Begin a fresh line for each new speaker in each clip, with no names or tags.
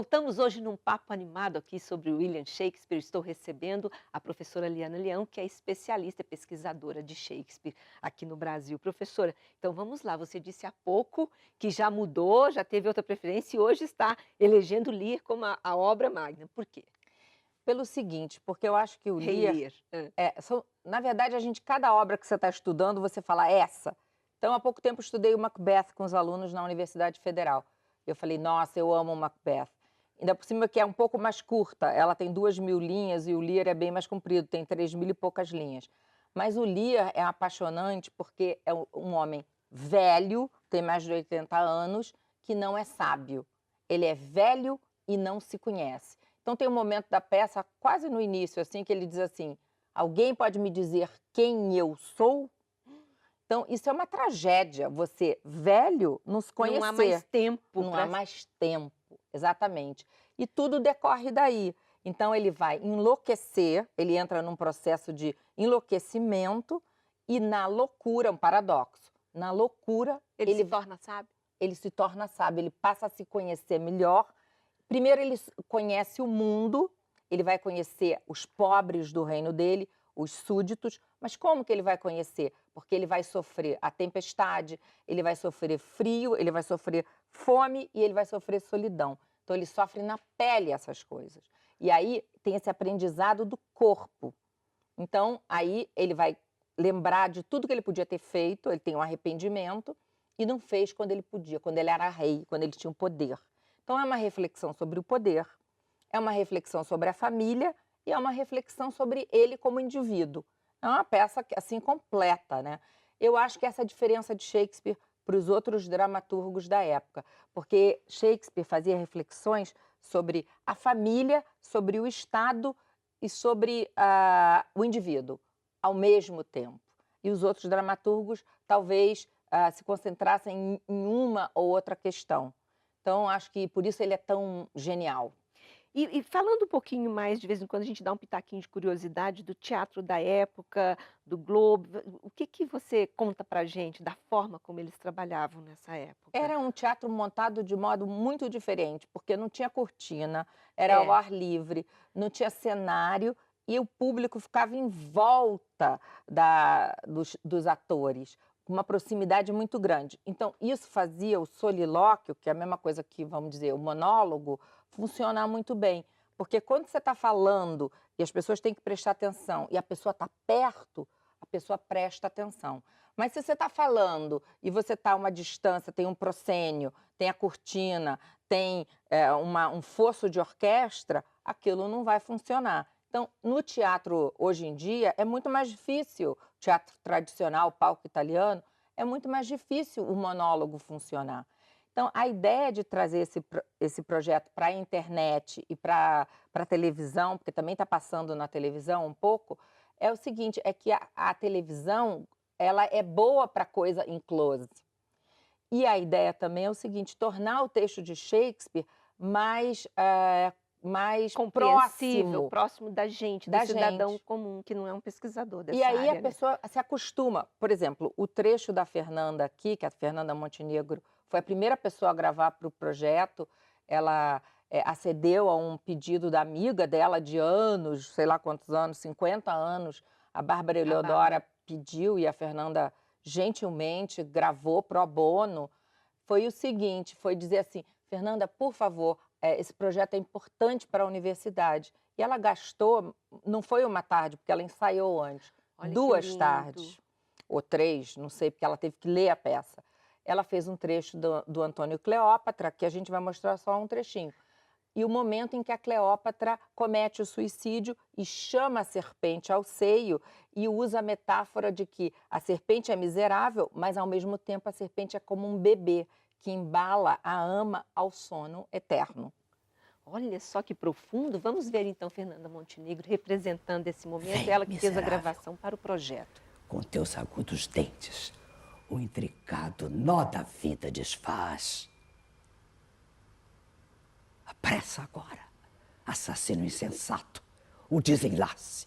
Voltamos hoje num papo animado aqui sobre William Shakespeare. Estou recebendo a professora Liana Leão, que é especialista e pesquisadora de Shakespeare aqui no Brasil. Professora, então vamos lá. Você disse há pouco que já mudou, já teve outra preferência e hoje está elegendo Lear como a obra magna. Por quê?
Pelo seguinte, porque eu acho que o
Rei
Lear,
Lear.
na verdade, cada obra que você está estudando, você fala essa. Então, há pouco tempo, eu estudei o Macbeth com os alunos na Universidade Federal. Eu falei, nossa, eu amo o Macbeth. Ainda por cima que é um pouco mais curta, ela tem 2.000 linhas e o Lear é bem mais comprido, tem 3.000 e poucas linhas. Mas o Lear é apaixonante porque é um homem velho, tem mais de 80 anos, que não é sábio. Ele é velho e não se conhece. Então tem um momento da peça, quase no início, assim, que ele diz assim: alguém pode me dizer quem eu sou? Então, isso é uma tragédia, você, velho, não se
Não há mais
conhecer.
tempo
Não há
para.
mais tempo, exatamente. E tudo decorre daí. Então, ele vai enlouquecer, ele entra num processo de enlouquecimento e na loucura, um paradoxo. Na loucura,
Ele se torna sábio?
ele se torna sábio, ele passa a se conhecer melhor. Primeiro, ele conhece o mundo, ele vai conhecer os pobres do reino dele, os súditos, mas como que ele vai conhecer? Porque ele vai sofrer a tempestade, ele vai sofrer frio, ele vai sofrer fome e ele vai sofrer solidão. Então, ele sofre na pele essas coisas. E aí tem esse aprendizado do corpo. Então, aí ele vai lembrar de tudo que ele podia ter feito, ele tem um arrependimento, e não fez quando ele podia, quando ele era rei, quando ele tinha o poder. Então, é uma reflexão sobre o poder, é uma reflexão sobre a família e é uma reflexão sobre ele como indivíduo. É uma peça assim completa, né? Eu acho que essa é a diferença de Shakespeare para os outros dramaturgos da época, porque Shakespeare fazia reflexões sobre a família, sobre o Estado e sobre o indivíduo ao mesmo tempo. E os outros dramaturgos talvez se concentrassem em uma ou outra questão. Então, acho que por isso ele é tão genial.
E falando um pouquinho mais, de vez em quando a gente dá um pitaquinho de curiosidade do teatro da época, do Globo, o que que você conta pra gente da forma como eles trabalhavam nessa época?
Era um teatro montado de modo muito diferente, porque não tinha cortina, era ao
É,
ar livre, não tinha cenário e o público ficava em volta dos atores, com uma proximidade muito grande. Então, isso fazia o solilóquio, que é a mesma coisa que, vamos dizer, o monólogo, funcionar muito bem. Porque quando você está falando e as pessoas têm que prestar atenção e a pessoa está perto, a pessoa presta atenção. Mas se você está falando e você está a uma distância, tem um proscênio, tem a cortina, tem um fosso de orquestra, aquilo não vai funcionar. Então, no teatro, hoje em dia, é muito mais difícil, teatro tradicional, palco italiano, é muito mais difícil o monólogo funcionar. Então, a ideia de trazer esse projeto para a internet e para a televisão, porque também está passando na televisão um pouco, é o seguinte, é que a televisão ela é boa para coisa em close. E a ideia também é o seguinte, tornar o texto de Shakespeare mais
compreensível,
próximo
próximo da gente, do
da
cidadão
gente.
comum, que não é um pesquisador
E
dessa
aí a
área, né?
pessoa se acostuma. Por exemplo, o trecho da Fernanda aqui, que a Fernanda Montenegro foi a primeira pessoa a gravar para o projeto, ela acedeu a um pedido da amiga dela de anos, sei lá quantos anos, 50 anos, a Bárbara
A Bárbara.
Eleodora pediu e a Fernanda gentilmente gravou pro bono. Foi o seguinte, foi dizer assim, Fernanda, por favor, esse projeto é importante para a universidade. E ela gastou, não foi uma tarde, porque ela ensaiou antes,
Olha que
2
lindo.
tardes, ou 3, não sei, porque ela teve que ler a peça. Ela fez um trecho do Antônio Cleópatra, que a gente vai mostrar só um trechinho. E o momento em que a Cleópatra comete o suicídio e chama a serpente ao seio e usa a metáfora de que a serpente é miserável, mas ao mesmo tempo a serpente é como um bebê que embala a ama ao sono eterno.
Olha só que profundo. Vamos ver então Fernanda Montenegro representando esse momento,
Vem,
ela que fez a
miserável,
gravação para o projeto.
com teus agudos dentes, o intricado nó da vida desfaz. Apressa agora, assassino insensato, o desenlace.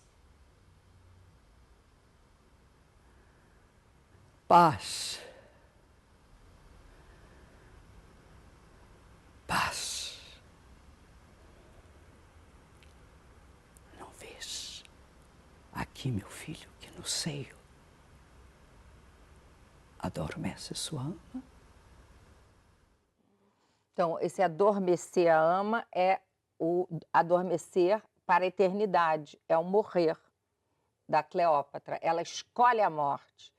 Paz. Paz. aqui, meu filho, que no seio adormece sua ama.
Então, esse adormecer a ama é o adormecer para a eternidade, é o morrer da Cleópatra. Ela escolhe a morte.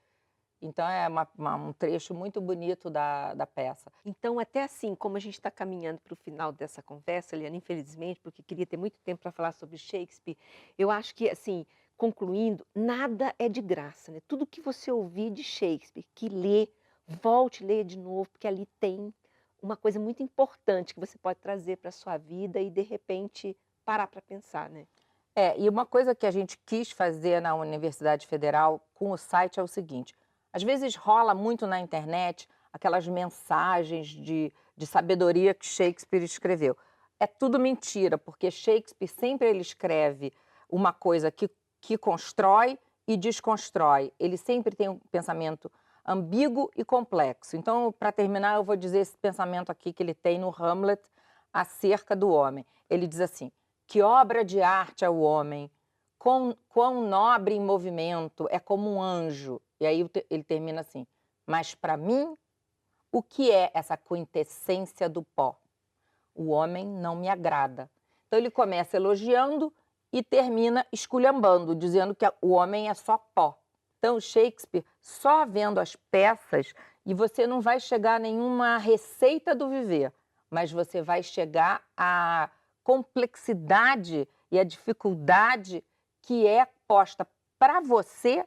Então, é um trecho muito bonito da peça.
Então, até assim, como a gente está caminhando para o final dessa conversa, Liana, infelizmente, porque queria ter muito tempo para falar sobre Shakespeare, eu acho que, assim, concluindo, nada é de graça, né? Tudo que você ouvir de Shakespeare, que lê, volte a ler de novo, porque ali tem uma coisa muito importante que você pode trazer para a sua vida e, de repente, parar para pensar, né?
E uma coisa que a gente quis fazer na Universidade Federal com o site é o seguinte: às vezes rola muito na internet aquelas mensagens de sabedoria que Shakespeare escreveu. É tudo mentira, porque Shakespeare sempre ele escreve uma coisa que constrói e desconstrói. Ele sempre tem um pensamento ambíguo e complexo. Então, para terminar, eu vou dizer esse pensamento aqui que ele tem no Hamlet acerca do homem. Ele diz assim: que obra de arte é o homem, quão nobre em movimento, é como um anjo. E aí ele termina assim: mas para mim, o que é essa quintessência do pó? O homem não me agrada. Então ele começa elogiando e termina esculhambando, dizendo que o homem é só pó. Então Shakespeare, só vendo as peças, e você não vai chegar a nenhuma receita do viver, mas você vai chegar à complexidade e à dificuldade que é posta para você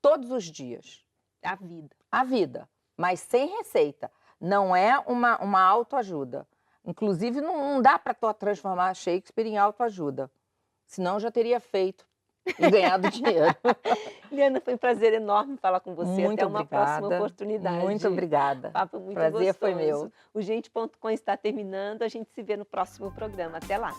todos os dias.
A vida.
A vida, mas sem receita. Não é uma autoajuda. Inclusive, não dá para transformar Shakespeare em autoajuda. Senão eu já teria feito e ganhado dinheiro.
Liana, foi um prazer enorme falar com você.
Muito
Até uma próxima
obrigada.
oportunidade.
Muito obrigada.
Papo muito
Prazer
gostoso.
foi meu.
O Gente.com está terminando. A gente se vê no próximo programa. Até lá.